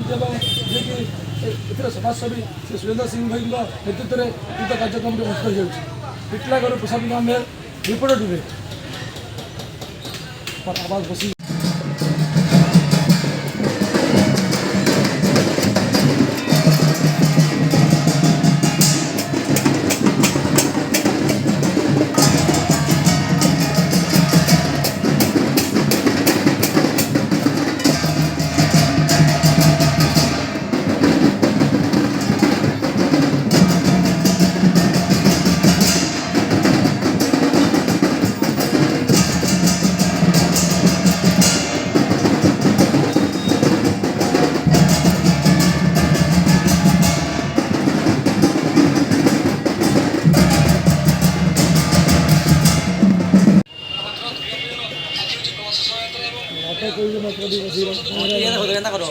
କରୁଛନ୍ତି ଏବଂ ଯିଏକି ଏଥିରେ ସମାଜସେବୀ ଶ୍ରୀ ସୁରେନ୍ଦ୍ର ସିଂ ଭାଇଙ୍କ ନେତୃତ୍ୱରେ ଉକ୍ତ କାର୍ଯ୍ୟକ୍ରମଟି ଅନୁଷ୍ଠିତ ହେଉଛି। ଟିଟିଲାଗଡ଼ ପ୍ରସାଦ ମେୟର ରିପୋର୍ଟ ଟୁଡେ आवाज बसी। करो